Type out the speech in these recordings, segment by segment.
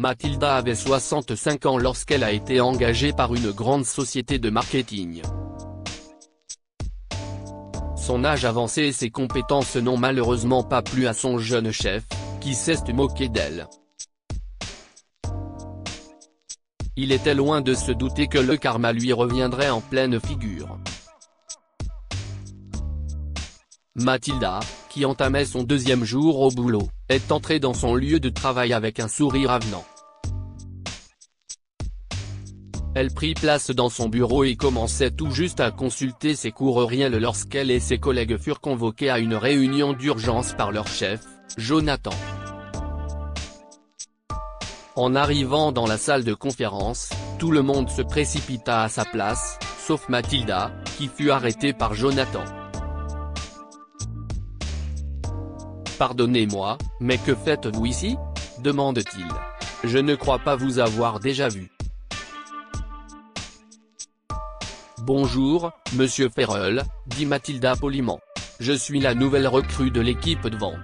Mathilda avait 65 ans lorsqu'elle a été engagée par une grande société de marketing. Son âge avancé et ses compétences n'ont malheureusement pas plu à son jeune chef, qui s'est moqué d'elle. Il était loin de se douter que le karma lui reviendrait en pleine figure. Mathilda, qui entamait son deuxième jour au boulot, est entrée dans son lieu de travail avec un sourire avenant. Elle prit place dans son bureau et commençait tout juste à consulter ses courriels lorsqu'elle et ses collègues furent convoqués à une réunion d'urgence par leur chef, Jonathan. En arrivant dans la salle de conférence, tout le monde se précipita à sa place, sauf Mathilda, qui fut arrêtée par Jonathan. « Pardonnez-moi, mais que faites-vous ici ?» demande-t-il. « Je ne crois pas vous avoir déjà vu. » « Bonjour, monsieur Ferrel, » dit Mathilda poliment. « Je suis la nouvelle recrue de l'équipe de vente. »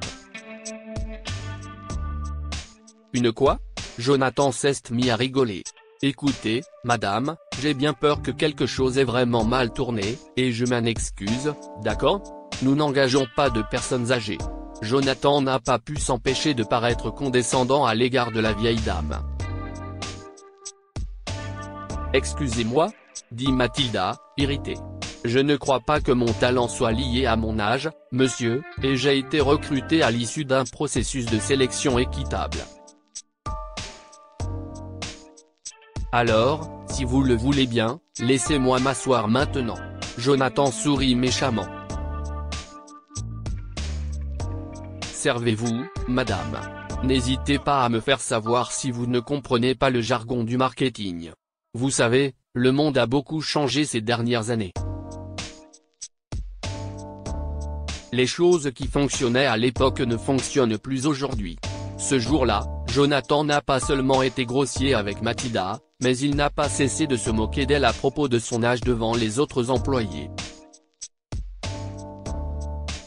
« Une quoi ?» Jonathan s'est mis à rigoler. « Écoutez, madame, j'ai bien peur que quelque chose ait vraiment mal tourné, et je m'en excuse, d'accord ? Nous n'engageons pas de personnes âgées. » Jonathan n'a pas pu s'empêcher de paraître condescendant à l'égard de la vieille dame. « Excusez-moi ?» dit Mathilda, irritée. « Je ne crois pas que mon talent soit lié à mon âge, monsieur, et j'ai été recrutée à l'issue d'un processus de sélection équitable. Alors, si vous le voulez bien, laissez-moi m'asseoir maintenant. » Jonathan sourit méchamment. « Servez-vous, madame. N'hésitez pas à me faire savoir si vous ne comprenez pas le jargon du marketing. Vous savez, le monde a beaucoup changé ces dernières années. Les choses qui fonctionnaient à l'époque ne fonctionnent plus aujourd'hui. » Ce jour-là, Jonathan n'a pas seulement été grossier avec Mathilda, mais il n'a pas cessé de se moquer d'elle à propos de son âge devant les autres employés.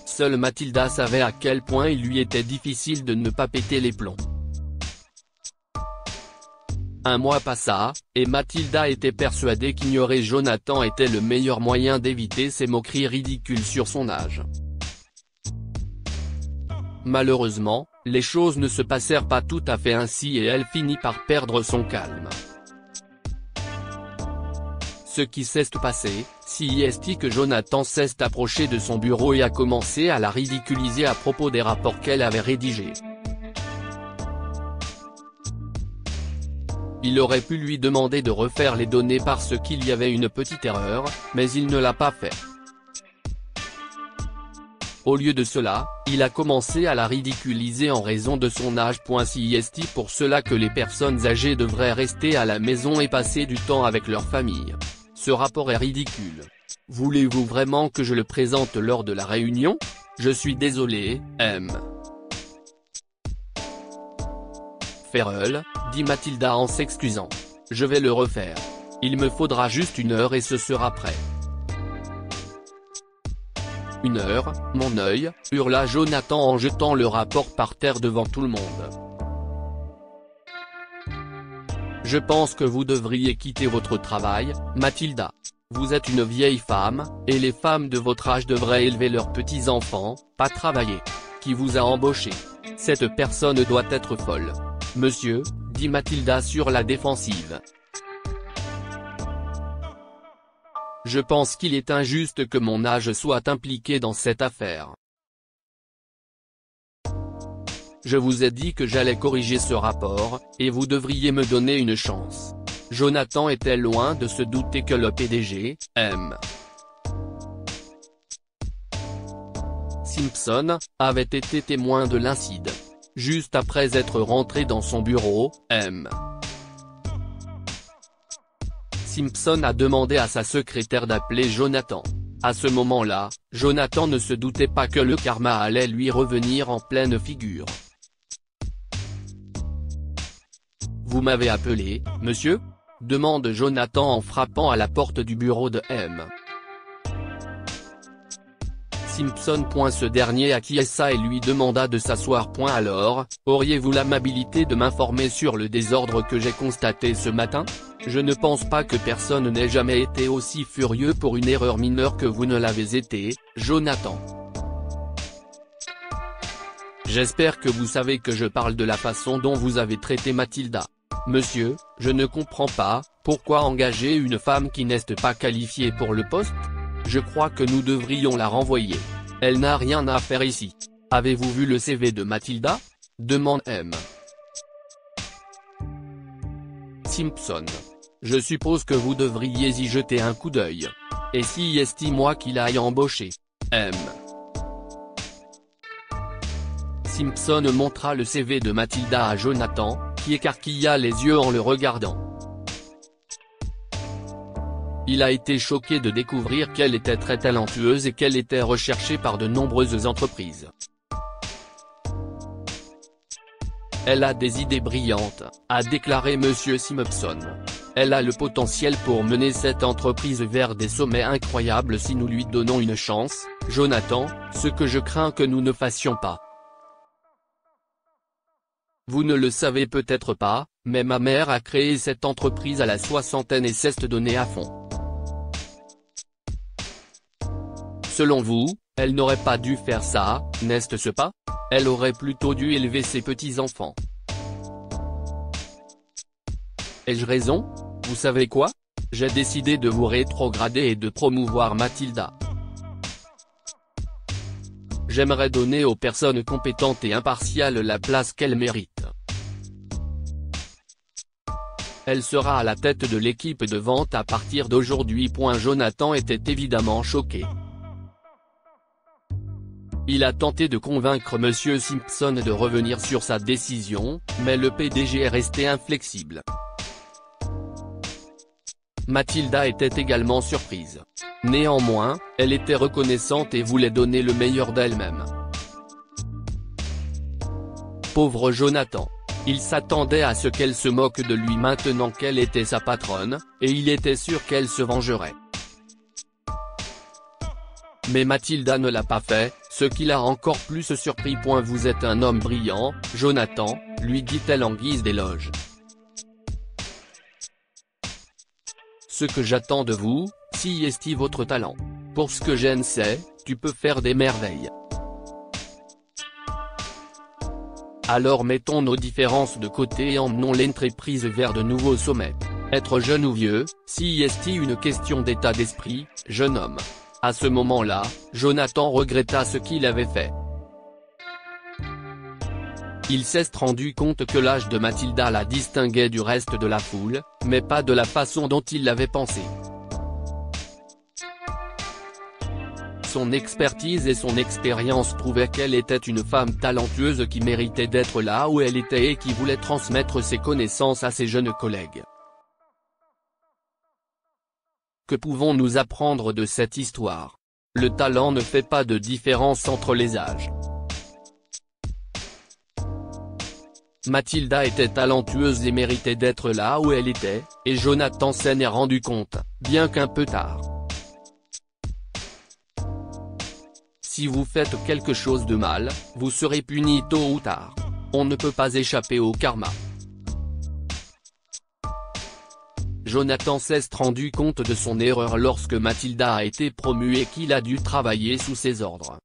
Seule Mathilda savait à quel point il lui était difficile de ne pas péter les plombs. Un mois passa, et Mathilda était persuadée qu'ignorer Jonathan était le meilleur moyen d'éviter ces moqueries ridicules sur son âge. Malheureusement, les choses ne se passèrent pas tout à fait ainsi et elle finit par perdre son calme. Ce qui s'est passé, c'est que Jonathan s'est approché de son bureau et a commencé à la ridiculiser à propos des rapports qu'elle avait rédigés. Il aurait pu lui demander de refaire les données parce qu'il y avait une petite erreur, mais il ne l'a pas fait. Au lieu de cela, il a commencé à la ridiculiser en raison de son âge. C'est pour cela que les personnes âgées devraient rester à la maison et passer du temps avec leur famille. Ce rapport est ridicule. Voulez-vous vraiment que je le présente lors de la réunion ? Je suis désolé, M. Ferrel, dit Mathilda en s'excusant. Je vais le refaire. Il me faudra juste 1 heure et ce sera prêt. 1 heure, mon œil, hurla Jonathan en jetant le rapport par terre devant tout le monde. Je pense que vous devriez quitter votre travail, Mathilda. Vous êtes une vieille femme, et les femmes de votre âge devraient élever leurs petits-enfants, pas travailler. Qui vous a embauché ? Cette personne doit être folle. Monsieur, dit Mathilda sur la défensive. Je pense qu'il est injuste que mon âge soit impliqué dans cette affaire. Je vous ai dit que j'allais corriger ce rapport, et vous devriez me donner une chance. Jonathan était loin de se douter que le PDG, M. Simpson, avait été témoin de l'incident. Juste après être rentré dans son bureau, M. Simpson a demandé à sa secrétaire d'appeler Jonathan. À ce moment-là, Jonathan ne se doutait pas que le karma allait lui revenir en pleine figure. « Vous m'avez appelé, monsieur ?» demande Jonathan en frappant à la porte du bureau de M. Simpson. Ce dernier acquiesça et lui demanda de s'asseoir. Alors, auriez-vous l'amabilité de m'informer sur le désordre que j'ai constaté ce matin? Je ne pense pas que personne n'ait jamais été aussi furieux pour une erreur mineure que vous ne l'avez été, Jonathan. J'espère que vous savez que je parle de la façon dont vous avez traité Mathilda. Monsieur, je ne comprends pas, pourquoi engager une femme qui n'est pas qualifiée pour le poste? Je crois que nous devrions la renvoyer. Elle n'a rien à faire ici. Avez-vous vu le CV de Mathilda? Demande M. Simpson. Je suppose que vous devriez y jeter un coup d'œil. Et si estime-moi qu'il aille embaucher. M. Simpson montra le CV de Mathilda à Jonathan, qui écarquilla les yeux en le regardant. Il a été choqué de découvrir qu'elle était très talentueuse et qu'elle était recherchée par de nombreuses entreprises. Elle a des idées brillantes, a déclaré Monsieur Simpson. Elle a le potentiel pour mener cette entreprise vers des sommets incroyables si nous lui donnons une chance, Jonathan, ce que je crains que nous ne fassions pas. Vous ne le savez peut-être pas, mais ma mère a créé cette entreprise à la soixantaine et s'est donnée à fond. Selon vous, elle n'aurait pas dû faire ça, n'est-ce pas? Elle aurait plutôt dû élever ses petits-enfants. Ai-je raison? Vous savez quoi? J'ai décidé de vous rétrograder et de promouvoir Mathilda. J'aimerais donner aux personnes compétentes et impartiales la place qu'elles méritent. Elle sera à la tête de l'équipe de vente à partir d'aujourd'hui. Jonathan était évidemment choqué. Il a tenté de convaincre Monsieur Simpson de revenir sur sa décision, mais le PDG est resté inflexible. Mathilda était également surprise. Néanmoins, elle était reconnaissante et voulait donner le meilleur d'elle-même. Pauvre Jonathan. Il s'attendait à ce qu'elle se moque de lui maintenant qu'elle était sa patronne, et il était sûr qu'elle se vengerait. Mais Mathilda ne l'a pas fait, ce qui l'a encore plus surpris. Vous êtes un homme brillant, Jonathan, lui dit-elle en guise d'éloge. Ce que j'attends de vous, c'est votre talent. Pour ce que je ne sais, tu peux faire des merveilles. Alors mettons nos différences de côté et emmenons l'entreprise vers de nouveaux sommets. Être jeune ou vieux, c'est une question d'état d'esprit, jeune homme. À ce moment-là, Jonathan regretta ce qu'il avait fait. Il s'est rendu compte que l'âge de Mathilda la distinguait du reste de la foule, mais pas de la façon dont il l'avait pensé. Son expertise et son expérience prouvaient qu'elle était une femme talentueuse qui méritait d'être là où elle était et qui voulait transmettre ses connaissances à ses jeunes collègues. Que pouvons-nous apprendre de cette histoire? Le talent ne fait pas de différence entre les âges. Mathilda était talentueuse et méritait d'être là où elle était, et Jonathan s'en est rendu compte, bien qu'un peu tard. Si vous faites quelque chose de mal, vous serez puni tôt ou tard. On ne peut pas échapper au karma. Jonathan s'est rendu compte de son erreur lorsque Mathilda a été promue et qu'il a dû travailler sous ses ordres.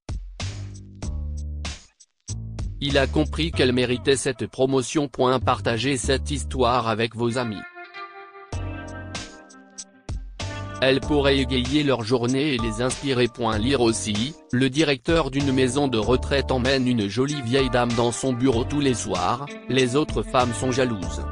Il a compris qu'elle méritait cette promotion. Partagez cette histoire avec vos amis. Elle pourrait égayer leur journée et les inspirer. Lire aussi, le directeur d'une maison de retraite emmène une jolie vieille dame dans son bureau tous les soirs, les autres femmes sont jalouses.